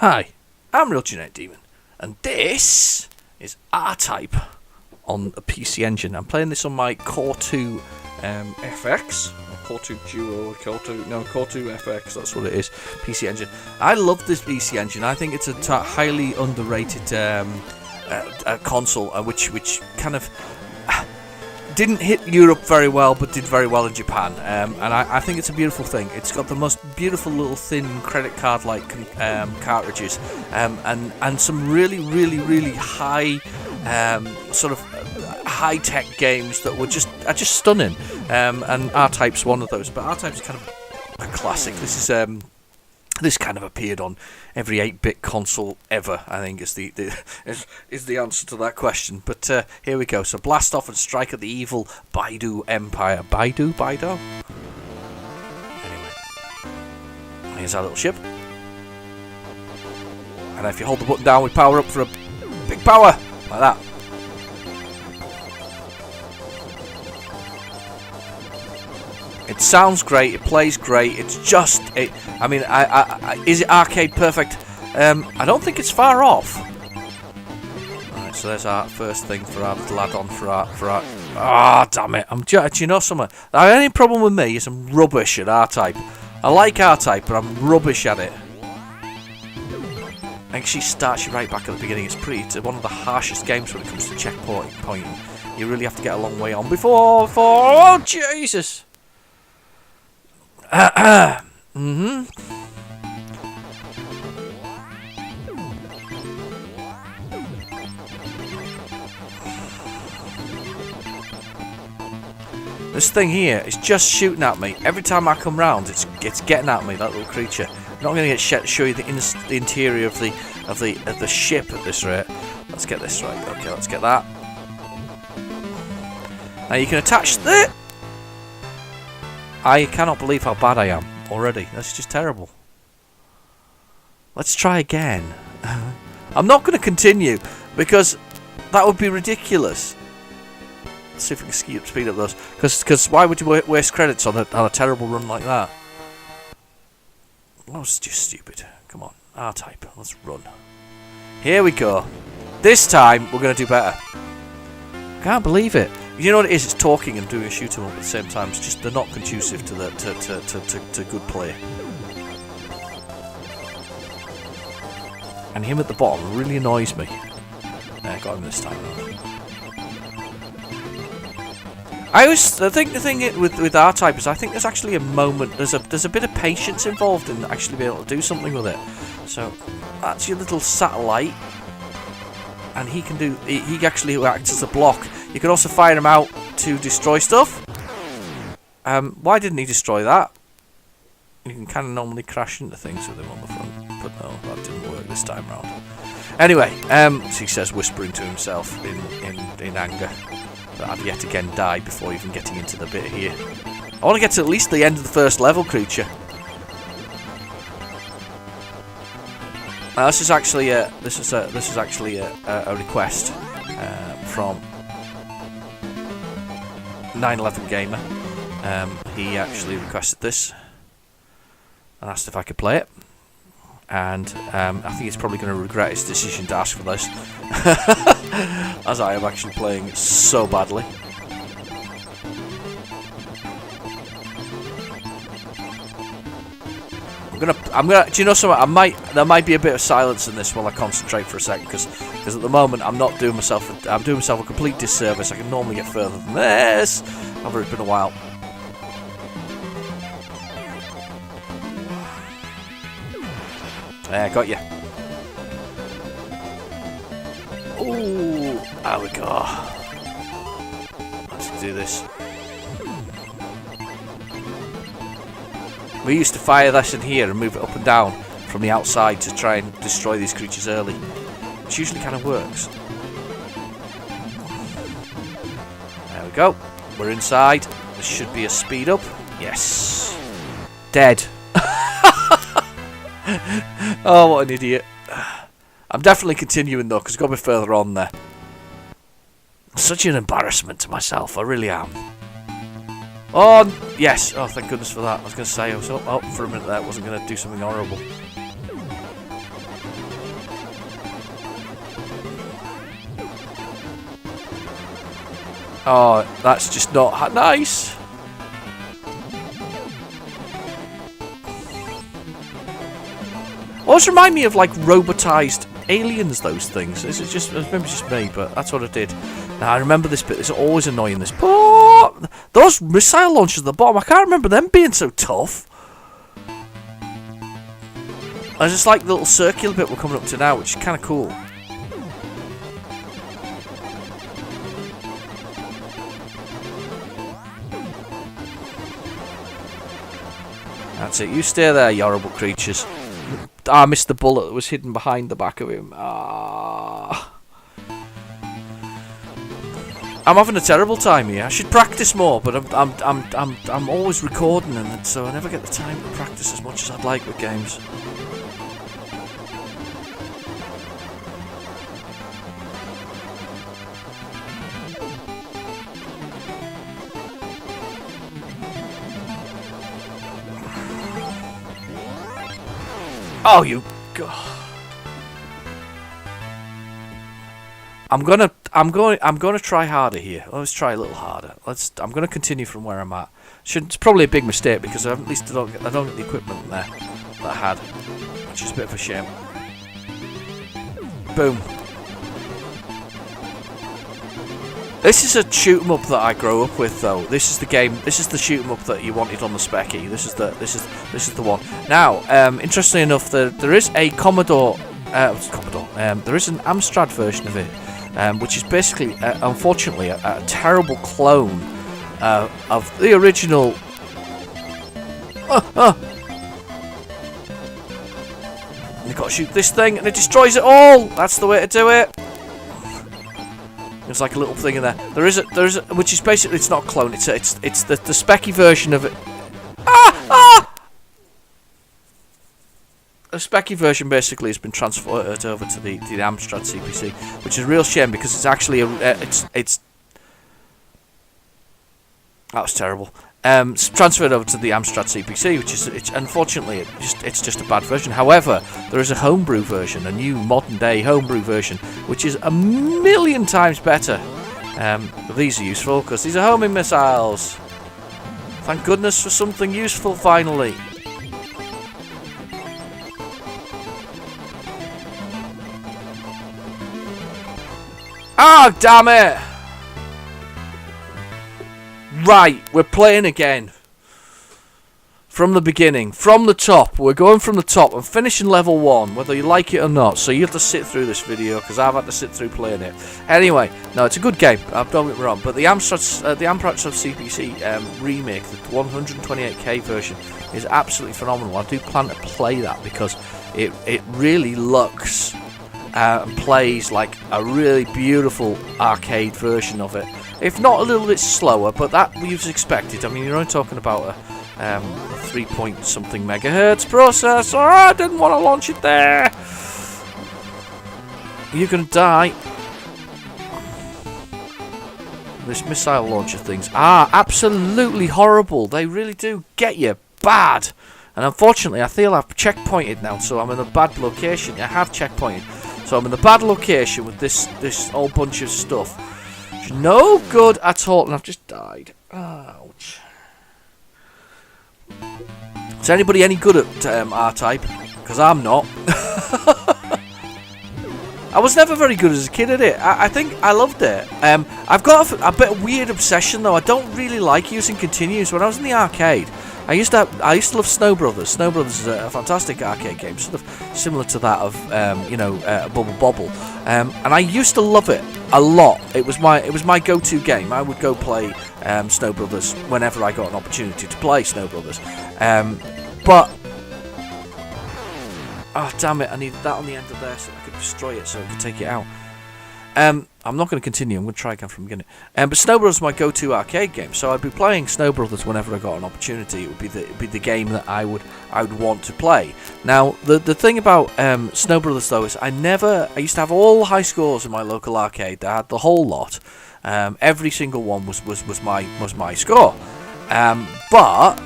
Hi, I'm Real Genetic Demon, and this is R-Type on a PC Engine. I'm playing this on my Core 2 FX, or Core 2 Duo, Core 2 FX, that's what it is, PC Engine. I love this PC Engine. I think it's a highly underrated console, which kind of didn't hit Europe very well, but did very well in Japan. And I think it's a beautiful thing. It's got the most beautiful little thin credit card-like cartridges, and some really high, sort of high-tech games that are just stunning. And R-Type's one of those. But R-Type's kind of a classic. This kind of appeared on every 8-bit console ever, I think, is the answer to that question. But here we go. So blast off and strike at the evil Baidu Empire. Baidu? Anyway. Here's our little ship. And if you hold the button down, we power up for a big power. Like that. It sounds great, it plays great, it's just... I mean, is it arcade perfect? I don't think it's far off. Alright, so there's our first thing for our little add-on for our... Ah, damn it. Do you know something? The only problem with me is I'm rubbish at R-Type. I like R-Type, but I'm rubbish at it. Actually starts you right back at the beginning. It's one of the harshest games when it comes to checkpointing. You really have to get a long way on before... Oh, Jesus! This thing here is just shooting at me. Every time I come round, it's getting at me, that little creature. I'm not going to show you the interior of the ship at this rate. Let's get this right. Okay, let's get that. Now you can attach the... I cannot believe how bad I am already. That's just terrible. Let's try again. I'm not going to continue because that would be ridiculous. Let's see if we can speed up those. Because why would you waste credits on a terrible run like that? That was just stupid. Come on, R-Type. Let's run. Here we go. This time we're going to do better. Can't believe it. You know what it is? It's talking and doing a shoot 'em up at the same time. It's just they're not conducive to good play. And him at the bottom really annoys me. Got him this time. I think the thing with R-Type is I think there's actually a moment. There's a bit of patience involved in actually being able to do something with it. So that's your little satellite, and he actually acts as a block. You can also fire him out to destroy stuff. Why didn't he destroy that? You can kind of normally crash into things with him on the front, but no, that didn't work this time round. Anyway, he says, whispering to himself in anger, that I've yet again died before even getting into the bit here. I want to get to at least the end of the first level, creature. Now, this is actually a request from 911 Gamer. He actually requested this and asked if I could play it, and I think he's probably going to regret his decision to ask for this, as I am actually playing so badly. I'm gonna. Do you know something? There might be a bit of silence in this while I concentrate for a second, because at the moment I'm doing myself a complete disservice. I can normally get further than this. However, it's been a while. There, got you. Ooh, there we go. Let's do this. We used to fire this in here and move it up and down from the outside to try and destroy these creatures early, which usually kind of works. There we go. We're inside. This should be a speed up. Yes. Dead. Oh, what an idiot. I'm definitely continuing though, because I've got to be further on there. Such an embarrassment to myself, I really am. Oh, yes. Oh, thank goodness for that. I was going to say, I was up for a minute there. I wasn't going to do something horrible. Oh, that's just not nice. Always remind me of like robotized aliens, those things. Maybe it's just me, but that's what I did. Now I remember this bit. It's always annoying. This those missile launchers at the bottom. I can't remember them being so tough. There's just like the little circular bit we're coming up to now, which is kind of cool. That's it. You stay there, you horrible creatures. I missed the bullet that was hidden behind the back of him. Ah. I'm having a terrible time here. I should practice more, but I'm always recording, and so I never get the time to practice as much as I'd like with games. Oh, you God. I'm gonna try harder here. Let's try a little harder. I'm gonna continue from where I'm at. It's probably a big mistake because at least I don't get the equipment there that I had, which is a bit of a shame. Boom. This is a shoot 'em up that I grow up with, though. This is the game. This is the shoot 'em up that you wanted on the Specky. This is the one. Now, interestingly enough, there is a Commodore. There is an Amstrad version of it, which is basically, unfortunately, a terrible clone of the original. You've got to shoot this thing, and it destroys it all. That's the way to do it. There's like a little thing in there. There is a, which is basically, it's not a clone. It's the Specky version of it. The Specky version basically has been transferred over to the Amstrad CPC, which is a real shame because it's actually that was terrible. It's transferred over to the Amstrad CPC, which is unfortunately it's just a bad version. However, there is a homebrew version, a new modern day homebrew version, which is a million times better. These are useful because these are homing missiles. Thank goodness for something useful finally. Oh, damn it! Right, we're playing again. From the beginning, from the top. We're going from the top. I'm finishing level 1, whether you like it or not. So you have to sit through this video, because I've had to sit through playing it. Anyway, no, it's a good game. Don't get me wrong. But the Amstrad CPC remake, the 128K version, is absolutely phenomenal. I do plan to play that, because it really looks and plays like a really beautiful arcade version of it. If not a little bit slower, but that we've expected. I mean, you're only talking about a 3 point something megahertz processor. I didn't want to launch it there. You're gonna die. This missile launcher things are absolutely horrible. They really do get you bad. And unfortunately, I feel I've checkpointed now, so I'm in a bad location. I have checkpointed, so I'm in the bad location with this whole bunch of stuff. It's no good at all, and I've just died. Ouch. Is anybody any good at R-Type? Because I'm not. I was never very good as a kid at it. I think I loved it. I've got a bit of weird obsession though. I don't really like using continues. When I was in the arcade, I used to love Snow Brothers. Snow Brothers is a fantastic arcade game, sort of similar to that of Bubble Bobble. And I used to love it a lot. It was my go-to game. I would go play Snow Brothers whenever I got an opportunity to play Snow Brothers. But oh damn it! I needed that on the end of there so I could destroy it, so I could take it out. I'm not going to continue. I'm going to try again from the beginning. But Snow Brothers is my go-to arcade game, so I'd be playing Snow Brothers whenever I got an opportunity. It would be the game that I would want to play. Now, the thing about Snow Brothers though is I used to have all the high scores in my local arcade. I had the whole lot. Every single one was my score. But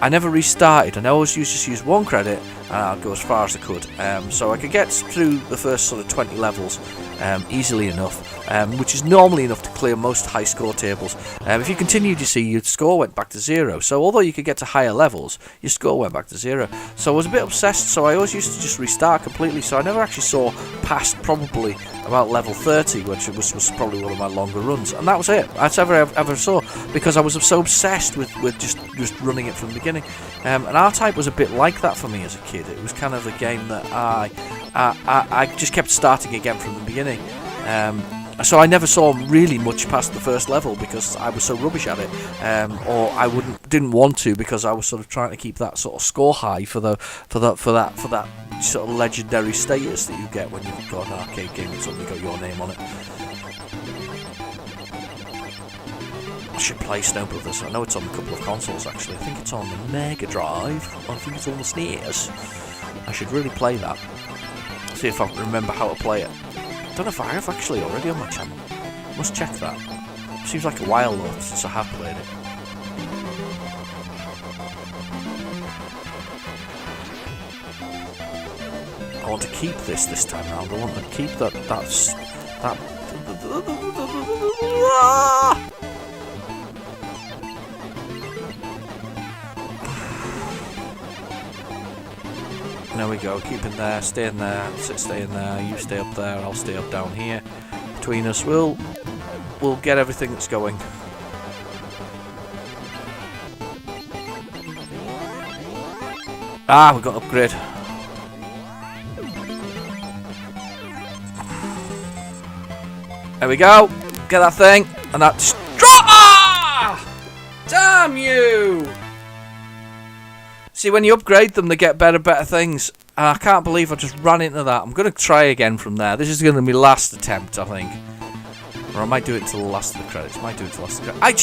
I never restarted, and I always used to use one credit, and I'd go as far as I could. So I could get through the first sort of 20 levels easily enough, which is normally enough to clear most high score tables. If you continued, you see, your score went back to 0. So although you could get to higher levels, your score went back to 0. So I was a bit obsessed, so I always used to just restart completely. So I never actually saw past probably about level 30, which was probably one of my longer runs, and that was it. That's ever saw, because I was so obsessed with just running it from the beginning. And R-Type was a bit like that for me as a kid. It was kind of a game that I just kept starting again from the beginning. So I never saw really much past the first level because I was so rubbish at it, or I didn't want to, because I was sort of trying to keep that sort of score high for that sort of legendary status that you get when you've got an arcade game that's only got your name on it. I should play Snow Brothers. I know it's on a couple of consoles actually. I think it's on the Mega Drive. I think it's on the SNES. I should really play that. See if I can remember how to play it. I don't know if I have actually already on my channel. Must check that. Seems like a while though since I have played it. I want to keep this time round. I want to keep that. There we go. Keep in there. Stay in there. Stay in there. You stay up there. I'll stay up down here. Between us, we'll get everything that's going. Ah, we got upgrade. There we go. Get that thing, and that just damn you! See, when you upgrade them, they get better things. And I can't believe I just ran into that. I'm going to try again from there. This is going to be last attempt, I think. Or I might do it until the last of the credits. Do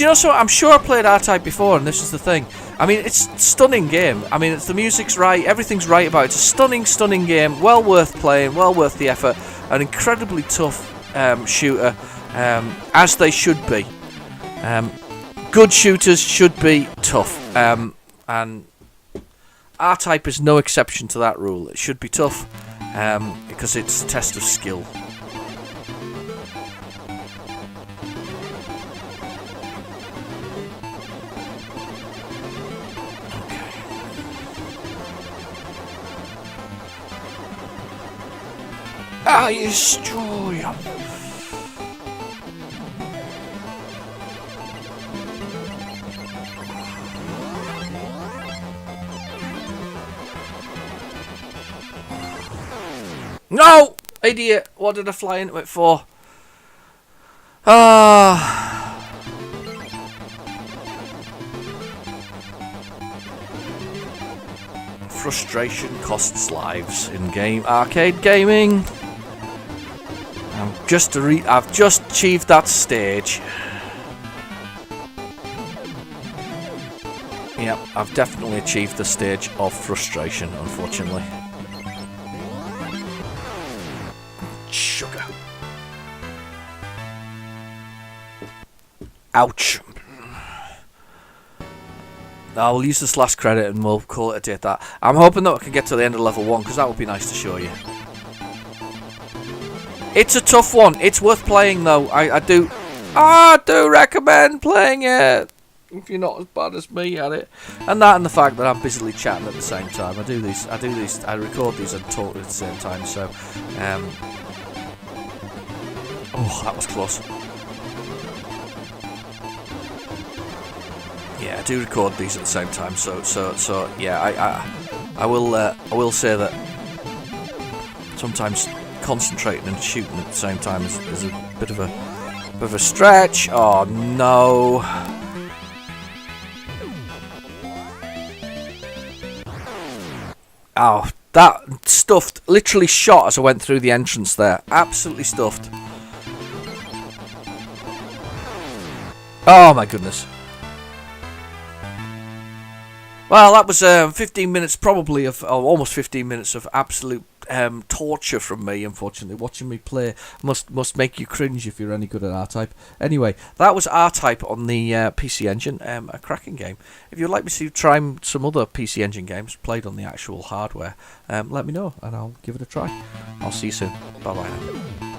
you know so? I'm sure I played R-Type before, and this is the thing. I mean, it's a stunning game. I mean, the music's right, everything's right about it. It's a stunning game. Well worth playing, well worth the effort. An incredibly tough shooter, as they should be. Good shooters should be tough, and R-Type is no exception to that rule. It should be tough, because it's a test of skill. I destroy him. No! Idiot! What did I fly into it for? Frustration costs lives in game arcade gaming. I've just achieved that stage. Yep, I've definitely achieved the stage of frustration, unfortunately. Sugar. Ouch. I'll use this last credit and we'll call it a day at that. I'm hoping that I can get to the end of level 1, because that would be nice to show you. It's a tough one. It's worth playing though. I do recommend playing it if you're not as bad as me at it. And the fact that I'm busily chatting at the same time. I record these and talk at the same time. So, oh, that was close. Yeah, I do record these at the same time. So yeah, I will say that sometimes concentrating and shooting at the same time is a bit of a stretch. Oh no. Oh, that stuffed, literally shot as I went through the entrance there. Absolutely stuffed. Oh my goodness. Well, that was 15 minutes probably of, almost 15 minutes of absolute torture from me, unfortunately. Watching me play must make you cringe if you're any good at R-Type. Anyway, that was R-Type on the PC Engine, a cracking game. If you'd like me to try some other PC Engine games played on the actual hardware, let me know and I'll give it a try. I'll see you soon. Bye-bye now.